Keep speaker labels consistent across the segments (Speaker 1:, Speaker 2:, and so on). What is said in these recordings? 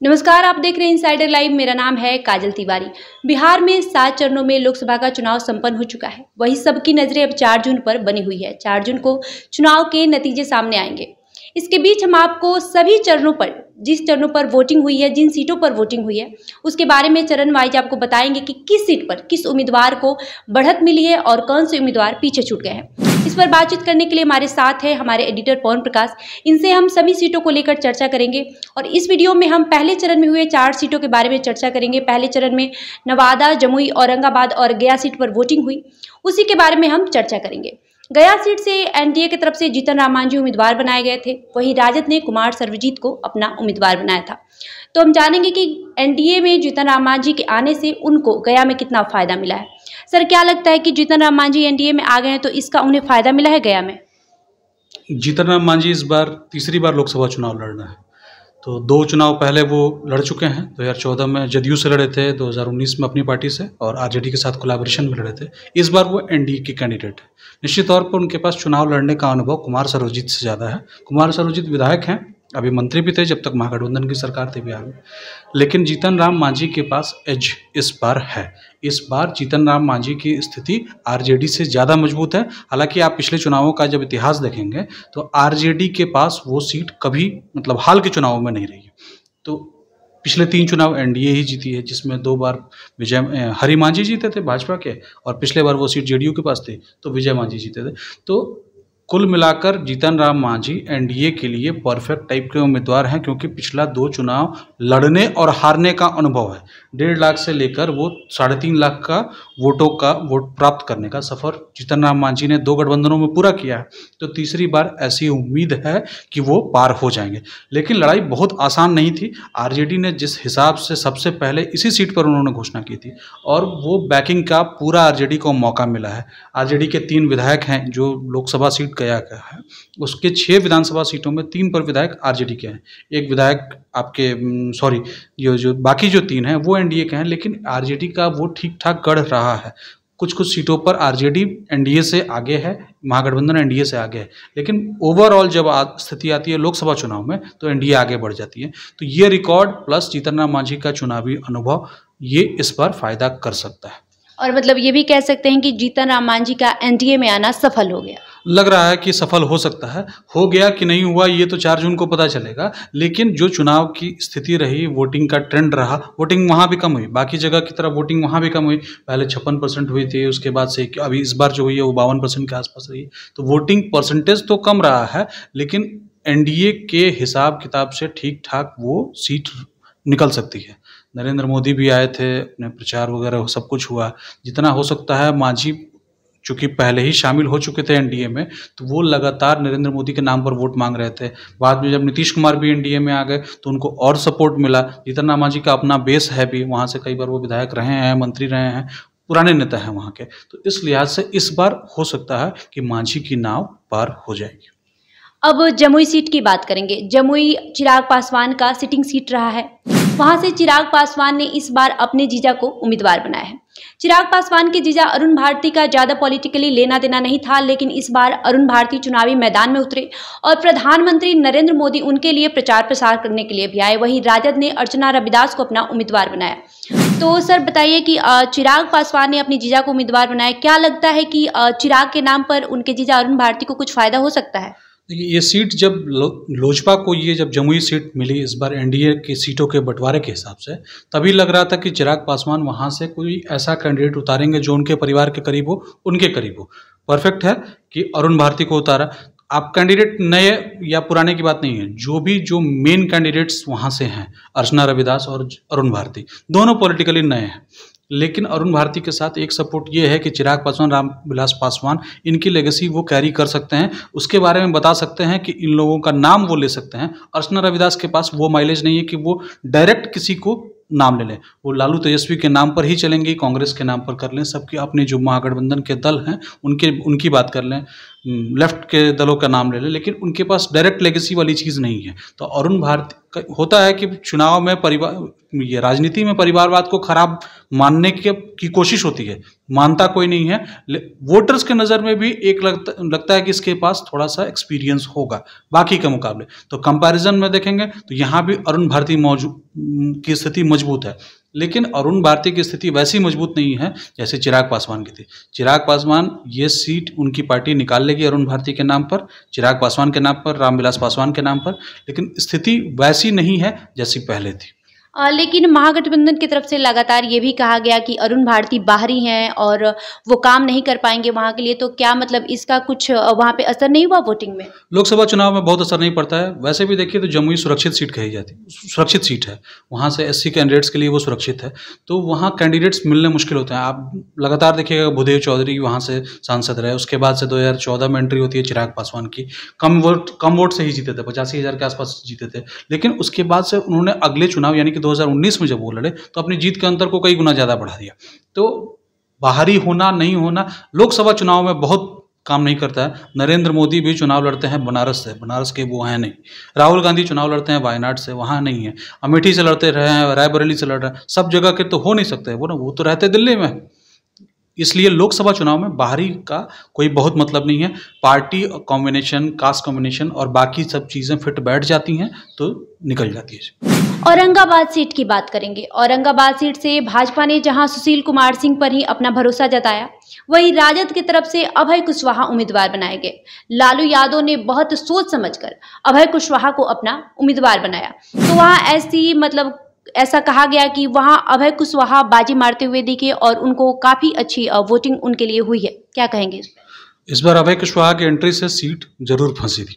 Speaker 1: नमस्कार, आप देख रहे हैं इनसाइडर लाइव। मेरा नाम है काजल तिवारी। बिहार में 7 चरणों में लोकसभा का चुनाव संपन्न हो चुका है। वही सबकी नजरें अब 4 जून पर बनी हुई है। 4 जून को चुनाव के नतीजे सामने आएंगे। इसके बीच हम आपको सभी चरणों पर, जिस चरणों पर वोटिंग हुई है, जिन सीटों पर वोटिंग हुई है, उसके बारे में चरण वाइज आपको बताएंगे कि किस सीट पर किस उम्मीदवार को बढ़त मिली है और कौन से उम्मीदवार पीछे छूट गए हैं। इस पर बातचीत करने के लिए हमारे साथ है हमारे एडिटर पवन प्रकाश। इनसे हम सभी सीटों को लेकर चर्चा करेंगे और इस वीडियो में हम पहले चरण में हुए 4 सीटों के बारे में चर्चा करेंगे। पहले चरण में नवादा, जमुई, औरंगाबाद और गया सीट पर वोटिंग हुई, उसी के बारे में हम चर्चा करेंगे। गया सीट से एनडीए की तरफ से जीतन राम मांझी उम्मीदवार बनाए गए थे। वहीं राजद ने कुमार सर्वजीत को अपना उम्मीदवार बनाया था। तो हम जानेंगे कि एनडीए में जीतन राम मांझी के आने से उनको गया में कितना फायदा मिला है। सर, क्या लगता है कि जीतन राम मांझी एनडीए में आ गए हैं तो इसका उन्हें फायदा मिला है गया में?
Speaker 2: जीतन राम मांझी इस बार तीसरी बार लोकसभा चुनाव लड़ रहे हैं। तो 2 चुनाव पहले वो लड़ चुके हैं। 2014 में जदयू से लड़े थे, 2019 में अपनी पार्टी से और आरजेडी के साथ कोलैबोरेशन में लड़े थे। इस बार वो एनडीए के कैंडिडेट है। निश्चित तौर पर उनके पास चुनाव लड़ने का अनुभव कुमार सर्वजीत से ज़्यादा है। कुमार सर्वजीत विधायक हैं, अभी मंत्री भी थे जब तक महागठबंधन की सरकार थी बिहार में। लेकिन जीतन राम मांझी के पास एज इस बार है। इस बार जीतन राम मांझी की स्थिति आरजेडी से ज़्यादा मजबूत है। हालांकि आप पिछले चुनावों का जब इतिहास देखेंगे तो आरजेडी के पास वो सीट कभी, मतलब हाल के चुनावों में नहीं रही है। तो पिछले 3 चुनाव एनडीए ही जीती है, जिसमें 2 बार विजय हरि मांझी जीते थे भाजपा के, और पिछले बार वो सीट जेडीयू के पास थी तो विजय मांझी जीते थे। तो कुल मिलाकर जीतन राम मांझी एनडीए के लिए परफेक्ट टाइप के उम्मीदवार हैं, क्योंकि पिछला 2 चुनाव लड़ने और हारने का अनुभव है। 1.5 लाख से लेकर वो 3.5 लाख का वोट प्राप्त करने का सफर जीतन राम मांझी ने 2 गठबंधनों में पूरा किया है। तो तीसरी बार ऐसी उम्मीद है कि वो पार हो जाएंगे। लेकिन लड़ाई बहुत आसान नहीं थी। आरजेडी ने जिस हिसाब से सबसे पहले इसी सीट पर उन्होंने घोषणा की थी, और वो बैकिंग का पूरा आरजेडी को मौका मिला है। आरजेडी के 3 विधायक हैं जो लोकसभा सीट गया है, उसके 6 विधानसभा सीटों में 3 पर विधायक आरजेडी के हैं। एक विधायक आपके ये जो बाकी जो 3 हैं वो एनडीए के हैं। लेकिन आरजेडी का वो ठीक ठाक गढ़ रहा है। कुछ सीटों पर आरजेडी एनडीए से आगे है, महागठबंधन एनडीए से आगे है। लेकिन ओवरऑल जब स्थिति आती है लोकसभा चुनाव में तो एनडीए आगे बढ़ जाती है। तो ये रिकॉर्ड प्लस जीतन राम मांझी का चुनावी अनुभव, ये इस बार फायदा कर सकता है।
Speaker 1: और मतलब ये भी कह सकते हैं कि जीतन राम मांझी का एनडीए में आना सफल हो गया।
Speaker 2: लग रहा है कि सफल हो सकता है। हो गया कि नहीं हुआ ये तो 4 जून को पता चलेगा। लेकिन जो चुनाव की स्थिति रही, वोटिंग का ट्रेंड रहा, वोटिंग वहाँ भी कम हुई, बाकी जगह की तरह वोटिंग वहाँ भी कम हुई। पहले 56% हुई थी, उसके बाद से अभी इस बार जो हुई है वो 52% के आसपास रही। तो वोटिंग परसेंटेज तो कम रहा है, लेकिन एनडीए के हिसाब किताब से ठीक ठाक वो सीट निकल सकती है। नरेंद्र मोदी भी आए थे, अपने प्रचार वगैरह सब कुछ हुआ। जितना हो सकता है, मांझी चूँकि पहले ही शामिल हो चुके थे एनडीए में, तो वो लगातार नरेंद्र मोदी के नाम पर वोट मांग रहे थे। बाद में जब नीतीश कुमार भी एनडीए में आ गए तो उनको और सपोर्ट मिला। जीतन राम मांझी का अपना बेस है भी, वहाँ से कई बार वो विधायक रहे हैं, मंत्री रहे हैं, पुराने नेता हैं वहाँ के। तो इस लिहाज से इस बार हो सकता है कि मांझी की नाव पार हो जाएगी।
Speaker 1: अब जमुई सीट की बात करेंगे। जमुई चिराग पासवान का सिटिंग सीट रहा है। वहां से चिराग पासवान ने इस बार अपने जीजा को उम्मीदवार बनाया है। चिराग पासवान के जीजा अरुण भारती का ज्यादा पॉलिटिकली लेना देना नहीं था, लेकिन इस बार अरुण भारती चुनावी मैदान में उतरे और प्रधानमंत्री नरेंद्र मोदी उनके लिए प्रचार प्रसार करने के लिए भी आए। वहीं राजद ने अर्चना रविदास को अपना उम्मीदवार बनाया। तो सर बताइए कि चिराग पासवान ने अपनी जीजा को उम्मीदवार बनाया। क्या लगता है कि चिराग के नाम पर उनके जीजा अरुण भारती को कुछ फायदा हो सकता है?
Speaker 2: ये सीट जब लोजपा को जब जमुई सीट मिली इस बार एनडीए की सीटों के बंटवारे के हिसाब से, तभी लग रहा था कि चिराग पासवान वहाँ से कोई ऐसा कैंडिडेट उतारेंगे जो उनके परिवार के करीब हो, उनके करीब हो। परफेक्ट है कि अरुण भारती को उतारा। आप कैंडिडेट नए या पुराने की बात नहीं है, जो मेन कैंडिडेट्स वहाँ से हैं, अर्चना रविदास और अरुण भारती, दोनों पॉलिटिकली नए हैं। लेकिन अरुण भारती के साथ एक सपोर्ट ये है कि चिराग पासवान, रामविलास पासवान, इनकी लेगेसी वो कैरी कर सकते हैं, उसके बारे में बता सकते हैं कि इन लोगों का नाम वो ले सकते हैं। अर्चना रविदास के पास वो माइलेज नहीं है कि वो डायरेक्ट किसी को नाम ले लें। वो लालू तेजस्वी के नाम पर ही चलेंगे, कांग्रेस के नाम पर कर लें, सबके अपने जो महागठबंधन के दल हैं उनकी बात कर लें। लेफ्ट के दलों का नाम ले लें, लेकिन उनके पास डायरेक्ट लेगेसी वाली चीज़ नहीं है। तो अरुण भारती होता है कि चुनाव में ये राजनीति में परिवारवाद को खराब मानने की कोशिश होती है, मानता कोई नहीं है। वोटर्स के नज़र में भी एक लगता है कि इसके पास थोड़ा सा एक्सपीरियंस होगा बाकी के मुकाबले। तो कंपैरिजन में देखेंगे तो यहाँ भी अरुण भारती की स्थिति मजबूत है, लेकिन अरुण भारती की स्थिति वैसी मजबूत नहीं है जैसे चिराग पासवान की थी। चिराग पासवान ये सीट उनकी पार्टी निकाल लेगी अरुण भारती के नाम पर, चिराग पासवान के नाम पर, रामविलास पासवान के नाम पर, लेकिन स्थिति वैसी नहीं है जैसी पहले थी।
Speaker 1: लेकिन महागठबंधन की तरफ से लगातार ये भी कहा गया कि अरुण भारती बाहरी हैं और वो काम नहीं कर पाएंगे वहाँ के लिए, तो क्या मतलब इसका कुछ वहाँ पे असर नहीं हुआ वोटिंग में?
Speaker 2: लोकसभा चुनाव में बहुत असर नहीं पड़ता है। वैसे भी देखिए तो जमुई सुरक्षित सीट कही जाती है, सुरक्षित सीट है, वहाँ से SC कैंडिडेट्स के लिए वो सुरक्षित है, तो वहाँ कैंडिडेट्स मिलने मुश्किल होते हैं। आप लगातार देखिएगा भूदेव चौधरी वहाँ से सांसद रहे, उसके बाद से 2014 में एंट्री होती है चिराग पासवान की, कम वोट से ही जीते थे, 85,000 के आसपास जीते थे, लेकिन उसके बाद से उन्होंने अगले चुनाव यानी 2019 में जब वो लड़े तो अपनी जीत के अंतर को कई गुना ज्यादा बढ़ा दिया। तो बाहरी होना नहीं होना लोकसभा चुनाव में बहुत काम नहीं करता है। नरेंद्र मोदी भी चुनाव लड़ते हैं बनारस से, बनारस के वो हैं नहीं। राहुल गांधी चुनाव लड़ते हैं वायनाड से, वहाँ नहीं है। अमेठी से लड़ते रहे हैं, रायबरेली से लड़ रहे हैं, सब जगह के तो हो नहीं सकते वो तो रहते दिल्ली में। इसलिए लोकसभा चुनाव में बाहरी का कोई बहुत मतलब नहीं है। पार्टी कॉम्बिनेशन, कास्ट कॉम्बिनेशन और बाकी सब चीज़ें फिट बैठ जाती हैं तो निकल जाती है।
Speaker 1: औरंगाबाद सीट की बात करेंगे। औरंगाबाद सीट से भाजपा ने जहां सुशील कुमार सिंह पर ही अपना भरोसा जताया, वहीं राजद की तरफ से अभय कुशवाहा उम्मीदवार बनाए गए। लालू यादव ने बहुत सोच समझकर अभय कुशवाहा को अपना उम्मीदवार बनाया, तो वहां ऐसा कहा गया कि वहां अभय कुशवाहा बाजी मारते हुए दिखे और उनको काफी अच्छी वोटिंग उनके लिए हुई है। क्या कहेंगे?
Speaker 2: इस बार अभय कुशवाहा की एंट्री से सीट जरूर फंसी थी।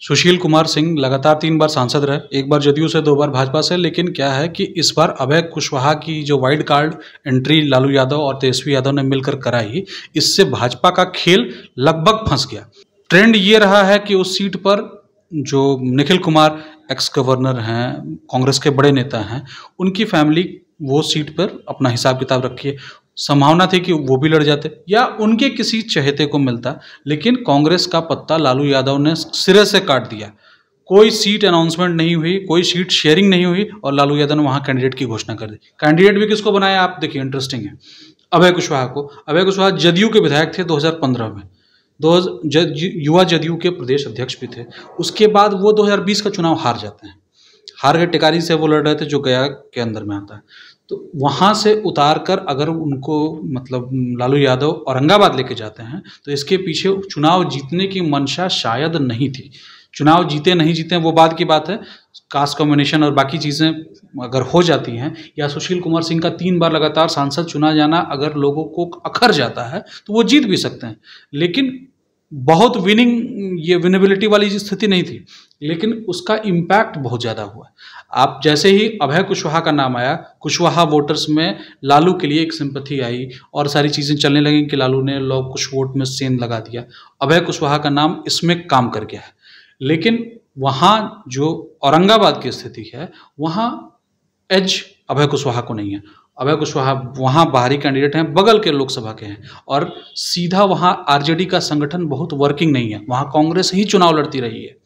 Speaker 2: सुशील कुमार सिंह लगातार 3 बार सांसद रहे, एक बार जदयू से, 2 बार भाजपा से, लेकिन क्या है कि इस बार अभय कुशवाहा की जो wild card entry Lalu Yadav और तेजस्वी यादव ने मिलकर कराई, इससे भाजपा का खेल लगभग फंस गया। ट्रेंड ये रहा है कि उस सीट पर जो निखिल कुमार एक्स गवर्नर हैं, कांग्रेस के बड़े नेता हैं, उनकी फैमिली वो सीट पर अपना हिसाब किताब रखी है। संभावना थी कि वो भी लड़ जाते या उनके किसी चहेते को मिलता, लेकिन कांग्रेस का पत्ता लालू यादव ने सिरे से काट दिया। कोई सीट अनाउंसमेंट नहीं हुई, कोई सीट शेयरिंग नहीं हुई और लालू यादव ने वहाँ कैंडिडेट की घोषणा कर दी। कैंडिडेट भी किसको बनाया आप देखिए, इंटरेस्टिंग है, अभय कुशवाहा को। अभय कुशवाहा जदयू के विधायक थे 2015 में, युवा जदयू के प्रदेश अध्यक्ष भी थे। उसके बाद वो 2020 का चुनाव हार जाते हैं, हार गए। टिकारी से वो लड़ रहे थे जो गया के अंदर में आता है। तो वहाँ से उतार कर अगर उनको लालू यादव औरंगाबाद लेके जाते हैं तो इसके पीछे चुनाव जीतने की मंशा शायद नहीं थी। चुनाव जीते नहीं जीते वो बाद की बात है, कास्ट कॉम्बिनेशन और बाकी चीज़ें अगर हो जाती हैं, या सुशील कुमार सिंह का 3 बार लगातार सांसद चुना जाना अगर लोगों को अखर जाता है तो वो जीत भी सकते हैं। लेकिन बहुत विनेबिलिटी वाली स्थिति नहीं थी, लेकिन उसका इम्पैक्ट बहुत ज़्यादा हुआ। आप जैसे ही अभय कुशवाहा का नाम आया, कुशवाहा वोटर्स में लालू के लिए एक सिंपैथी आई और सारी चीज़ें चलने लगी कि लालू ने लोग कुछ वोट में सेंध लगा दिया। अभय कुशवाहा का नाम इसमें काम कर गया है। लेकिन वहाँ जो औरंगाबाद की स्थिति है, वहाँ एज अभय कुशवाहा को नहीं है। अभय कुशवाहा वहाँ बाहरी कैंडिडेट हैं, बगल के लोकसभा के हैं, और सीधा वहाँ आरजेडी का संगठन बहुत वर्किंग नहीं है। वहाँ कांग्रेस ही चुनाव लड़ती रही है,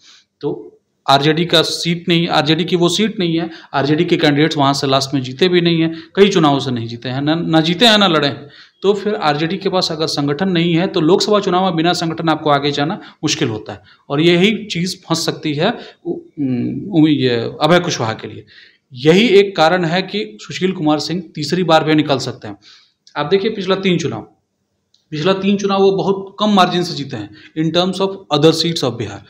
Speaker 2: तो आरजेडी का सीट नहीं, आरजेडी की वो सीट नहीं है। आरजेडी के कैंडिडेट्स वहाँ से लास्ट में जीते भी नहीं हैं, कई चुनावों से नहीं जीते हैं, ना जीते हैं ना लड़े हैं। तो फिर आरजेडी के पास अगर संगठन नहीं है तो लोकसभा चुनाव में बिना संगठन आपको आगे जाना मुश्किल होता है, और यही चीज़ फंस सकती है ये अभय कुशवाहा के लिए। यही एक कारण है कि सुशील कुमार सिंह तीसरी बार भी निकल सकते हैं। आप देखिए पिछला तीन चुनाव वो बहुत कम मार्जिन से जीते हैं in terms of other seats of Bihar.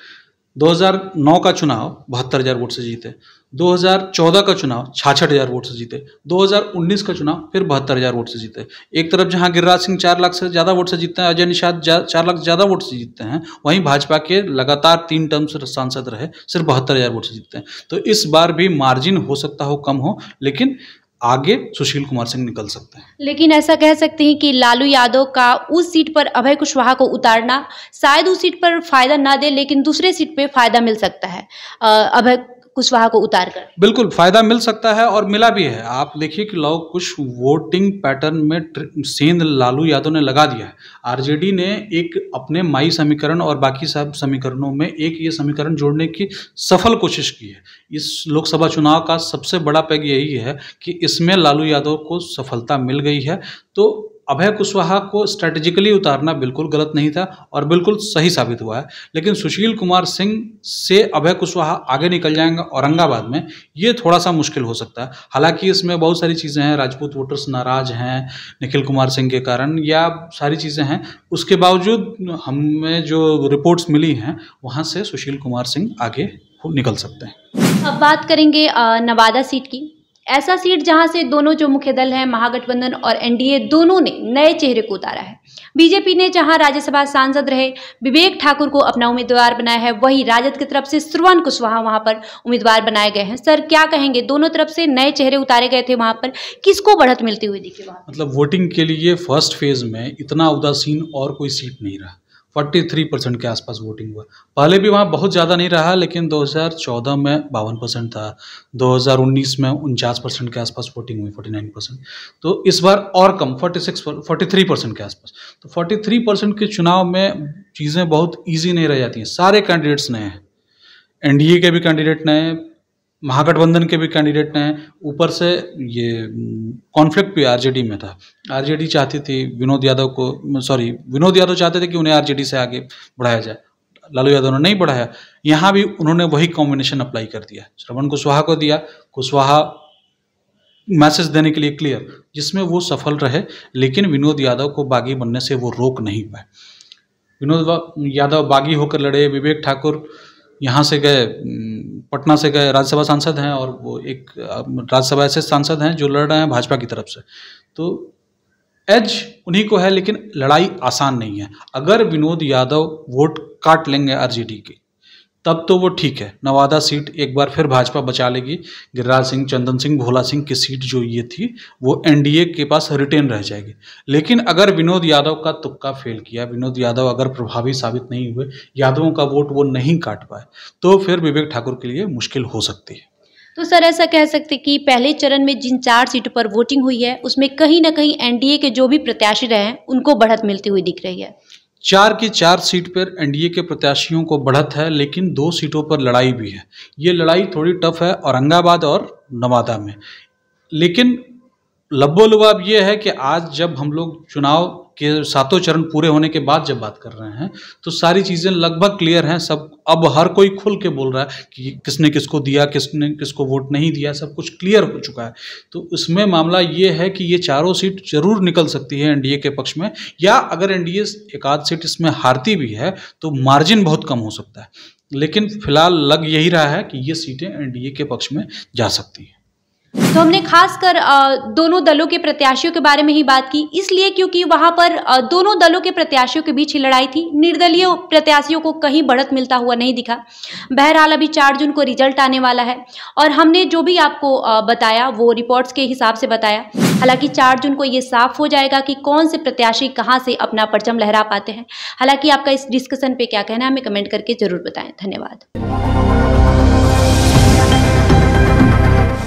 Speaker 2: 2009 का चुनाव 72,000 वोट से जीते, 2014 का चुनाव 66,000 वोट से जीते, 2019 का चुनाव फिर 72,000 वोट से जीते। एक तरफ जहां गिरिराज सिंह 4 लाख से ज़्यादा वोट से जीतते हैं, अजय निषाद 4 लाख ज़्यादा वोट से जीतते हैं, वहीं भाजपा के लगातार 3 टर्म से सांसद रहे, सिर्फ 72,000 वोट से जीतते हैं। तो इस बार भी मार्जिन हो सकता हो कम हो, लेकिन आगे सुशील कुमार सिंह निकल सकते हैं।
Speaker 1: लेकिन ऐसा कह सकते हैं कि लालू यादव का उस सीट पर अभय कुशवाहा को उतारना शायद उस सीट पर फायदा ना दे, लेकिन दूसरे सीट पे फायदा मिल सकता है। अभय कुशवाहा को उतार कर?
Speaker 2: बिल्कुल फायदा मिल सकता है और मिला भी है। आप देखिए कि लव कुश वोटिंग पैटर्न में सेंध लालू यादव ने लगा दिया है। आरजेडी ने एक अपने माई समीकरण और बाकी सब समीकरणों में एक ये समीकरण जोड़ने की सफल कोशिश की है। इस लोकसभा चुनाव का सबसे बड़ा पैग यही है कि इसमें लालू यादव को सफलता मिल गई है। तो अभय कुशवाहा को स्ट्रेटेजिकली उतारना बिल्कुल गलत नहीं था और बिल्कुल सही साबित हुआ है। लेकिन सुशील कुमार सिंह से अभय कुशवाहा आगे निकल जाएंगे औरंगाबाद में, ये थोड़ा सा मुश्किल हो सकता है। हालांकि इसमें बहुत सारी चीज़ें हैं, राजपूत वोटर्स नाराज हैं निखिल कुमार सिंह के कारण, या सारी चीज़ें हैं। उसके बावजूद हमें जो रिपोर्ट्स मिली हैं वहाँ से सुशील कुमार सिंह आगे निकल सकते हैं।
Speaker 1: अब बात करेंगे नवादा सीट की। ऐसा सीट जहां से दोनों जो मुख्य दल हैं महागठबंधन और एनडीए दोनों ने नए चेहरे को उतारा है। बीजेपी ने जहां राज्यसभा सांसद रहे विवेक ठाकुर को अपना उम्मीदवार बनाया है, वहीं राजद की तरफ से श्रवण कुशवाहा वहां पर उम्मीदवार बनाए गए हैं। सर क्या कहेंगे, दोनों तरफ से नए चेहरे उतारे गए थे, वहां पर किसको बढ़त मिलती हुई दिखी?
Speaker 2: मतलब वोटिंग के लिए फर्स्ट फेज में इतना उदासीन और कोई सीट नहीं रहा। 43% के आसपास वोटिंग हुआ। पहले भी वहाँ बहुत ज़्यादा नहीं रहा, लेकिन 2014 में 52% था, 2019 में 49% के आसपास वोटिंग हुई, 49%। तो इस बार और कम 43% के आसपास। तो 43% के चुनाव में चीज़ें बहुत ईजी नहीं रह जाती हैं। सारे कैंडिडेट्स नए हैं, एनडीए के भी कैंडिडेट नए, महागठबंधन के भी कैंडिडेट ने, ऊपर से ये कॉन्फ्लिक्ट भी आरजेडी में था। आरजेडी चाहती थी विनोद यादव चाहते थे कि उन्हें आरजेडी से आगे बढ़ाया जाए, लालू यादव ने नहीं बढ़ाया। यहाँ भी उन्होंने वही कॉम्बिनेशन अप्लाई कर दिया, श्रवण कुशवाहा को दिया, कुशवाहा मैसेज देने के लिए क्लियर, जिसमें वो सफल रहे। लेकिन विनोद यादव को बागी बनने से वो रोक नहीं पाए। विनोद यादव बागी होकर लड़े, विवेक ठाकुर यहाँ से गए, पटना से गए, राज्यसभा सांसद हैं, और वो एक राज्यसभा ऐसे सांसद हैं जो लड़ रहे हैं भाजपा की तरफ से। तो एज उन्हीं को है, लेकिन लड़ाई आसान नहीं है। अगर विनोद यादव वोट काट लेंगे आरजेडी की, तब तो वो ठीक है, नवादा सीट एक बार फिर भाजपा बचा लेगी। गिरिराज सिंह, चंदन सिंह, भोला सिंह की सीट जो ये थी वो एनडीए के पास रिटेन रह जाएगी। लेकिन अगर विनोद यादव का तुक्का फेल किया, विनोद यादव अगर प्रभावी साबित नहीं हुए, यादवों का वोट वो नहीं काट पाए, तो फिर विवेक ठाकुर के लिए मुश्किल हो सकती है।
Speaker 1: तो सर ऐसा कह सकते कि पहले चरण में जिन 4 सीटों पर वोटिंग हुई है उसमें कहीं ना कहीं एनडीए के जो भी प्रत्याशी रहे हैं उनको बढ़त मिलती हुई दिख रही है।
Speaker 2: 4 की 4 सीट पर एनडीए के प्रत्याशियों को बढ़त है, लेकिन 2 सीटों पर लड़ाई भी है। ये लड़ाई थोड़ी टफ है औरंगाबाद और नवादा में। लेकिन लब्बो-लुबाब ये है कि आज जब हम लोग चुनाव के 7 चरण पूरे होने के बाद जब बात कर रहे हैं, तो सारी चीज़ें लगभग क्लियर हैं। सब अब हर कोई खुल के बोल रहा है कि किसने किसको दिया, किसने किसको वोट नहीं दिया, सब कुछ क्लियर हो चुका है। तो इसमें मामला ये है कि ये चारों सीट जरूर निकल सकती है एनडीए के पक्ष में, या अगर एनडीए एक आध सीट इसमें हारती भी है तो मार्जिन बहुत कम हो सकता है। लेकिन फिलहाल लग यही रहा है कि ये सीटें एनडीए के पक्ष में जा सकती हैं।
Speaker 1: तो हमने खासकर दोनों दलों के प्रत्याशियों के बारे में ही बात की, इसलिए क्योंकि वहां पर दोनों दलों के प्रत्याशियों के बीच ही लड़ाई थी। निर्दलीय प्रत्याशियों को कहीं बढ़त मिलता हुआ नहीं दिखा। बहरहाल अभी 4 जून को रिजल्ट आने वाला है और हमने जो भी आपको बताया वो रिपोर्ट्स के हिसाब से बताया। हालांकि 4 जून को ये साफ हो जाएगा कि कौन से प्रत्याशी कहां से अपना परचम लहरा पाते हैं। हालांकि आपका इस डिस्कशन पे क्या कहना है हमें कमेंट करके जरूर बताएं। धन्यवाद।